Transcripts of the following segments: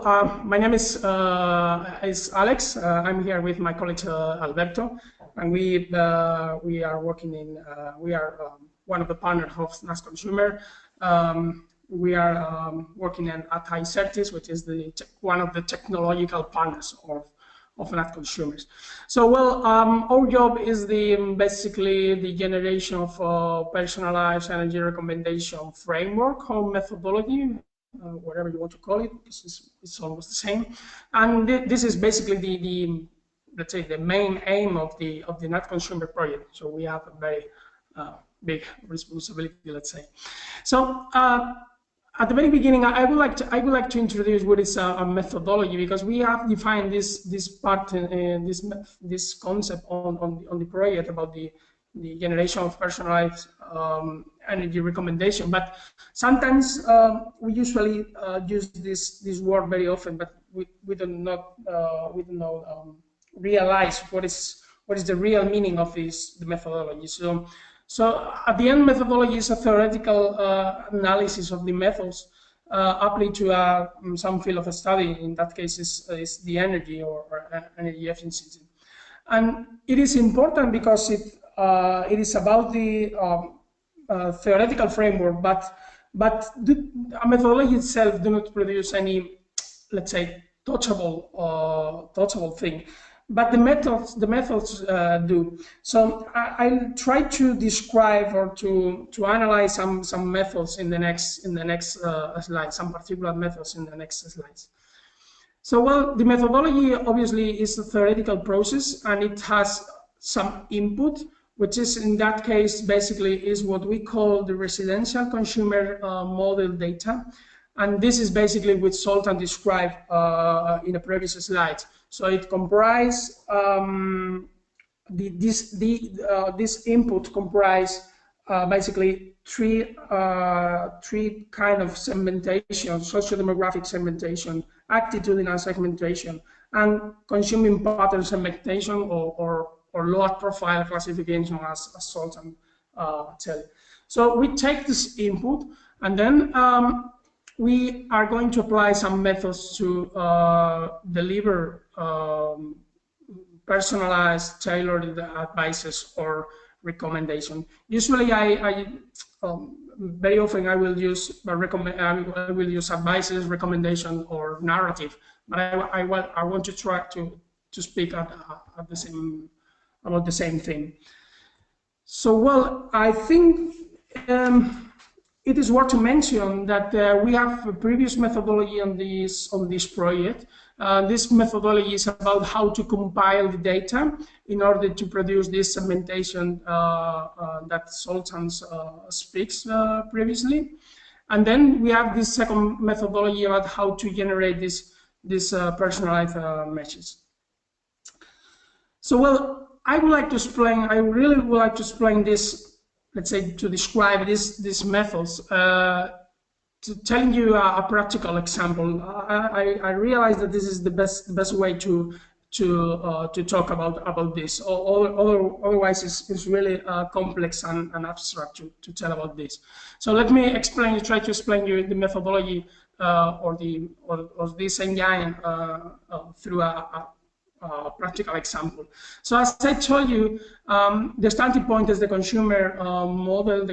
my name is Alex. I'm here with my colleague Alberto, and we are working in one of the partners of Natconsumers. We are working at Izertis, which is one of the technological partners of Natconsumers. So, well, our job is basically the generation of personalized energy recommendation framework or methodology, whatever you want to call it, because it's almost the same. And this is basically let's say the main aim of the Natconsumer project. So we have a very big responsibility, let's say. So at the very beginning, I would like to introduce what is a methodology, because we have defined this part, this concept on the project about the generation of personalized energy recommendation. But sometimes we usually use this word very often, but we do not realize what is the real meaning of the methodology. So at the end, methodology is a theoretical analysis of the methods applied to some field of study. In that case, is the energy or energy efficiency, and it is important because it is about the theoretical framework, but a methodology itself do not produce any, let's say, touchable thing. But the methods do. So I'll try to describe or to analyze some methods in the next slide, some particular methods in the next slides. So, well, the methodology obviously is a theoretical process, and it has some input, which is in that case basically is what we call the residential consumer model data, and this is basically what Sultan described in the previous slide. So it comprises this input comprise basically three kind of segmentation: socio-demographic segmentation, attitudinal segmentation, and consuming pattern segmentation or load profile classification, as Sultan tell you. So we take this input, and then we are going to apply some methods to deliver personalized, tailored advices or recommendation. Usually, very often I will use advices, recommendation, or narrative. But I want to try to speak about the same thing. So, well, I think it is worth to mention that we have a previous methodology on this project. This methodology is about how to compile the data in order to produce this segmentation that Sultan speaks previously. And then we have this second methodology about how to generate this personalized messages. So, well, I really would like to explain this. Let's say, to describe these methods, to tell you a practical example. I realize that this is the best way to talk about this. Otherwise, it's really complex and abstract to tell about this. So let me try to explain you the methodology or this engine through a practical example. So as I told you, the starting point is the consumer model,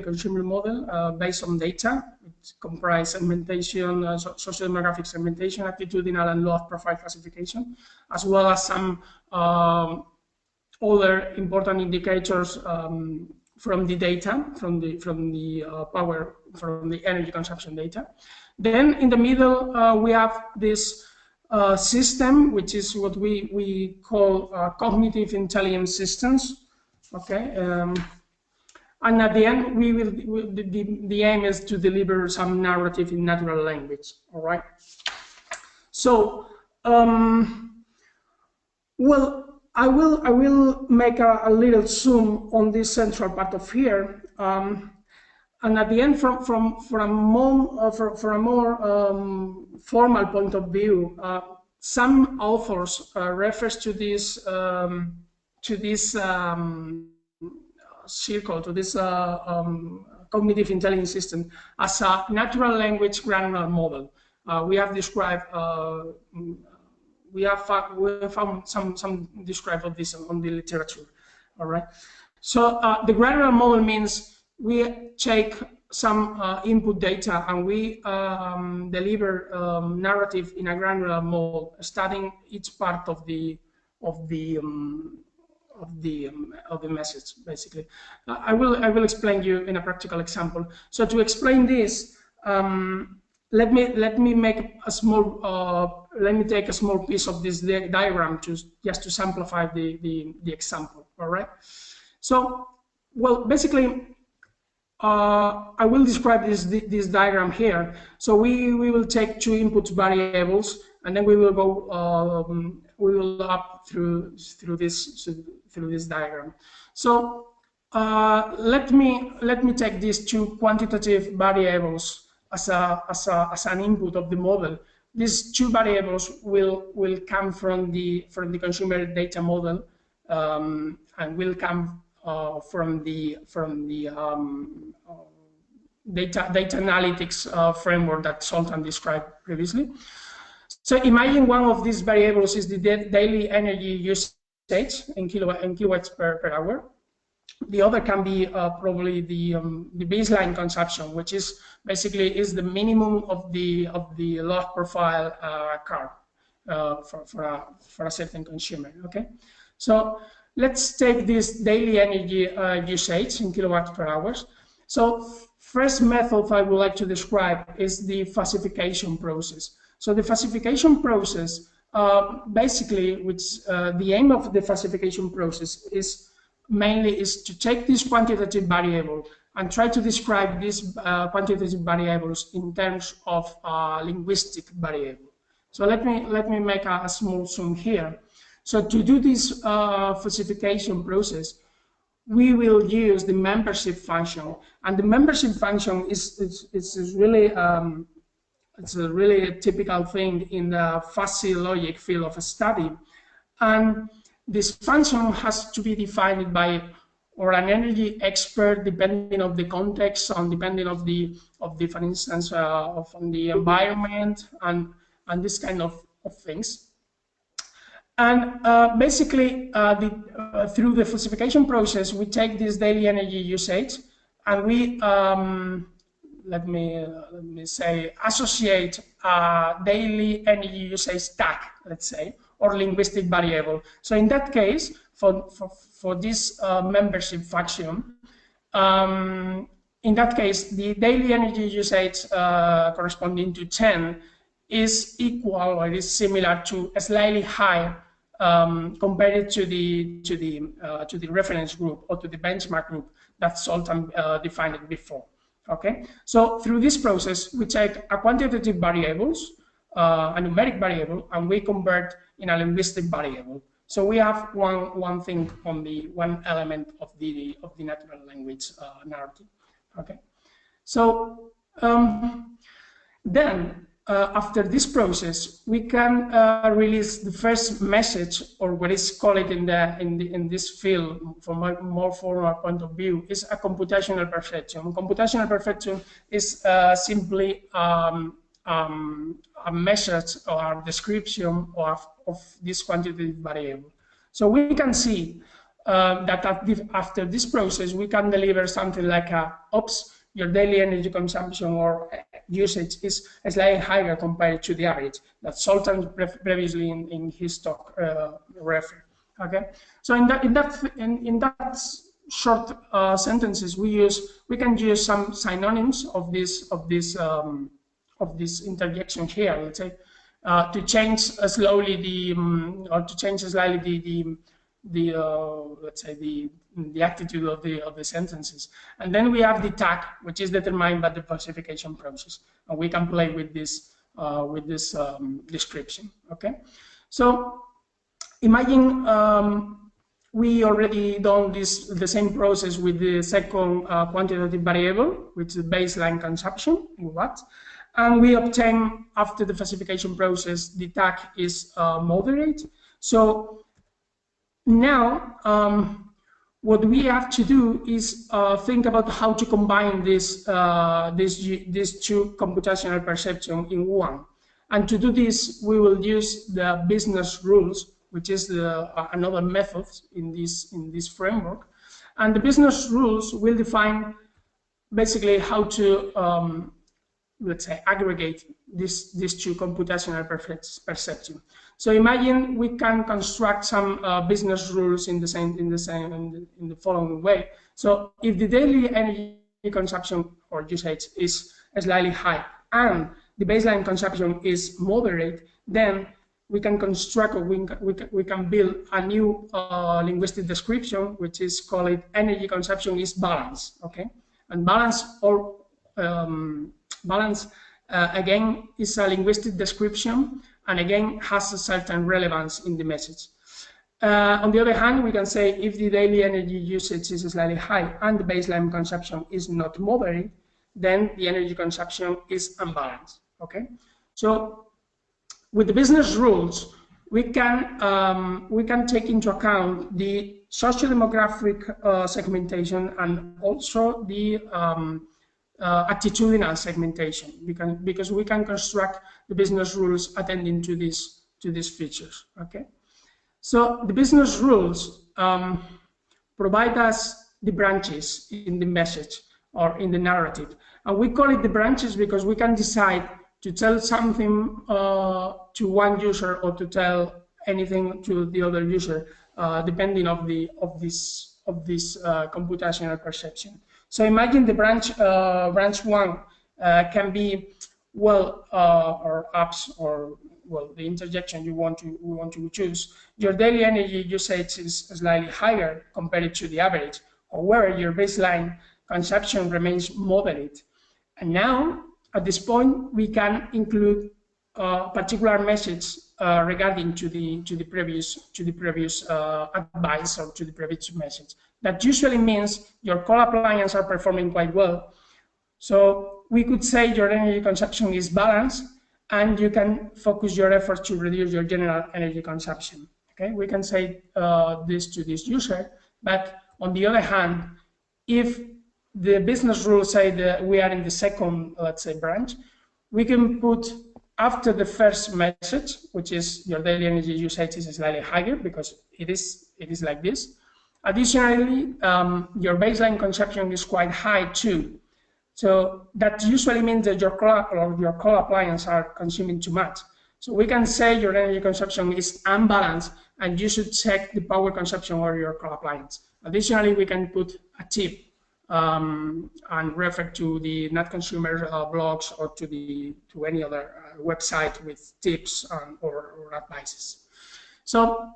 based on data. It comprises segmentation, socio-demographic segmentation, attitudinal and load profile classification, as well as some other important indicators from the data, from the energy consumption data. Then in the middle, we have this system, which is what we call cognitive intelligence systems. Okay, and at the end, the aim is to deliver some narrative in natural language. All right. So, well, I will make a little zoom on this central part of here. And at the end, from a more formal point of view, some authors refers to this circle, to this cognitive intelligence system, as a natural language granular model. we have described, we have found some describe of this on the literature. All right. So the granular model means we take some input data and we deliver narrative in a granular mode, studying each part of the message, basically. I will explain you in a practical example. So to explain this, let me make a small let me take a small piece of this diagram just to simplify the example. All right. So, well, basically, I will describe this diagram here. So we will take two input variables, and then we will go up through this diagram. So let me take these two quantitative variables as an input of the model. These two variables will come from the consumer data model, and will come from the data analytics framework that Sultan described previously. So imagine one of these variables is the daily energy usage in kilowatts per hour. The other can be probably the baseline consumption, which is basically the minimum of the load profile curve for a certain consumer. Okay, so let's take this daily energy usage in kilowatts per hour. So first method I would like to describe is the falsification process. So the falsification process, basically, which the aim of the falsification process is mainly to take this quantitative variable and try to describe these quantitative variables in terms of linguistic variable. So let me make a small zoom here. So to do this falsification process, we will use the membership function, and the membership function is really it's a really typical thing in the fuzzy logic field of study, and this function has to be defined by or an energy expert, depending on the context and depending of the for instance on the environment and this kind of things. And basically, through the falsification process, we take this daily energy usage and we let me say associate daily energy usage tag, let's say, or linguistic variable. So in that case, for this membership function, in that case, the daily energy usage corresponding to 10 is equal or is similar to a slightly higher compared to the reference group or to the benchmark group that Sultan defined it before. Okay, so through this process, we take a quantitative variables, a numeric variable, and we convert in a linguistic variable. So we have one thing on the one element of the natural language narrative. Okay, so then after this process, we can release the first message, or what is called in this field, from a more formal point of view, is a computational perception. Computational perception is simply a message or a description of this quantitative variable. So we can see that after this process, we can deliver something like oops, your daily energy consumption or usage is slightly higher compared to the average that Sultan previously in his talk referred. Okay, so in that short sentences, we can use some synonyms of this interjection here. Let's say to change slowly or to change slightly let's say the attitude of the sentences, and then we have the tag, which is determined by the falsification process, and we can play with this description. Okay, so imagine we already done the same process with the second quantitative variable, which is baseline consumption in watts, and we obtain after the falsification process the tag is moderate. So now, what we have to do is think about how to combine these two computational perceptions in one. And to do this, we will use the business rules, which is another method in this framework. And the business rules will define basically how to, let's say, aggregate these two computational perception. So imagine we can construct some business rules in the following way. So if the daily energy consumption or usage is slightly high and the baseline consumption is moderate, then we can construct, or we can build a new linguistic description, which is called energy consumption is balanced. Okay, and balance or balance again is a linguistic description, and again has a certain relevance in the message. On the other hand, we can say if the daily energy usage is slightly high and the baseline consumption is not moderate, then the energy consumption is unbalanced. Okay, so with the business rules, we can take into account the socio-demographic segmentation and also the attitudinal segmentation, because we can construct the business rules attending to these features. Okay, so the business rules provide us the branches in the message or in the narrative, and we call it the branches because we can decide to tell something to one user or to tell anything to the other user, depending of this computational perception. So imagine the branch 1 can be, well, or apps, or well, the interjection we want to choose. Your daily energy usage is slightly higher compared to the average. However, your baseline consumption remains moderate. And now, at this point, we can include a particular message regarding to the previous advice or to the previous message. That usually means your coal appliances are performing quite well. So we could say your energy consumption is balanced, and you can focus your efforts to reduce your general energy consumption. Okay, we can say this to this user, but on the other hand, if the business rules say that we are in the second, let's say, branch, we can put after the first message, which is your daily energy usage is slightly higher because it is like this. Additionally, your baseline consumption is quite high too. So that usually means that your coal appliances are consuming too much. So we can say your energy consumption is unbalanced, and you should check the power consumption of your coal appliance. Additionally, we can put a tip and refer to the Natconsumers blogs or to any other website with tips or advices. So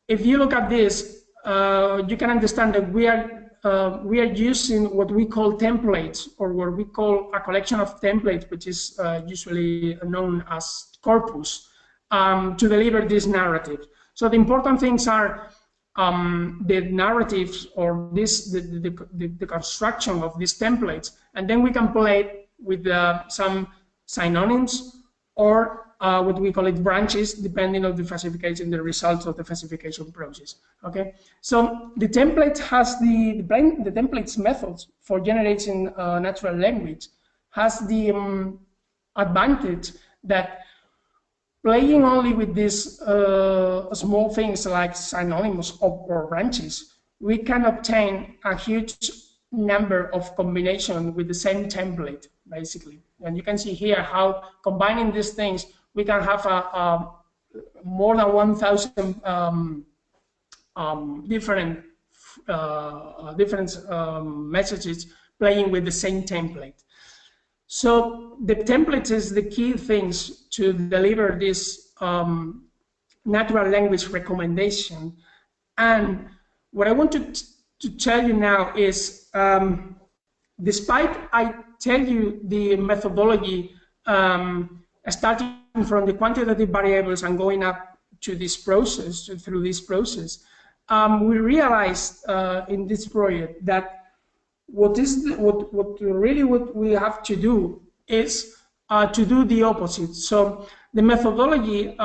if you look at this, you can understand that we are using what we call templates, or what we call a collection of templates, which is usually known as corpus, to deliver this narrative. So the important things are the narratives, or the construction of these templates, and then we can play with some synonyms, or what we call it branches, depending on the classification, the results of the classification process. Okay, so the template has the templates methods for generating natural language has the advantage that playing only with these small things like synonyms or branches, we can obtain a huge number of combinations with the same template, basically. And you can see here how combining these things, we can have more than 1,000 different messages playing with the same template. So the template is the key things to deliver this natural language recommendation. And what I want to tell you now is, despite I tell you the methodology starting from the quantitative variables and going up to this process, through this process, we realized in this project that what we have to do is to do the opposite. So the methodology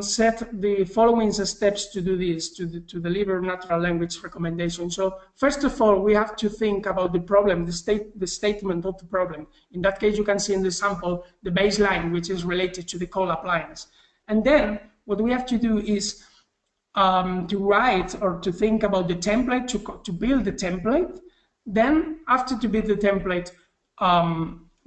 set the following steps to do this, to deliver natural language recommendations. So first of all, we have to think about the problem, the statement of the problem. In that case, you can see in the sample the baseline, which is related to the coal appliance. And then what we have to do is to write or to think about the template, to build the template. Then after to build the template,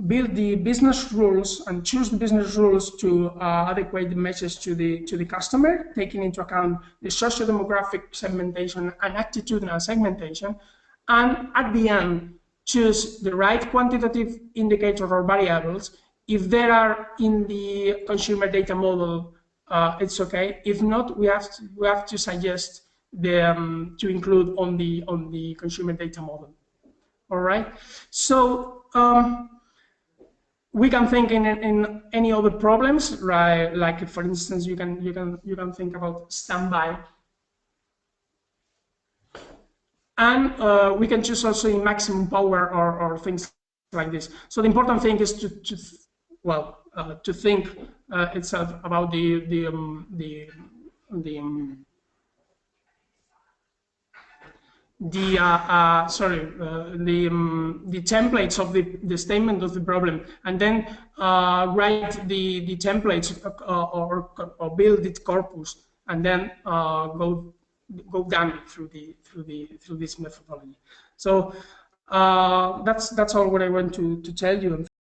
build the business rules and choose the business rules to adequate the message to the customer, taking into account the socio-demographic segmentation and attitudinal segmentation. And at the end, choose the right quantitative indicator or variables. If there are in the consumer data model, it's okay. If not, we have to suggest the to include on the consumer data model. All right. So we can think in any other problems, right? Like for instance, you can think about standby, and we can choose also in maximum power or things like this. So the important thing is to think itself about the templates of the statement of the problem, and then write the templates or build its corpus, and then go down through this methodology. So that's all what I want to tell you.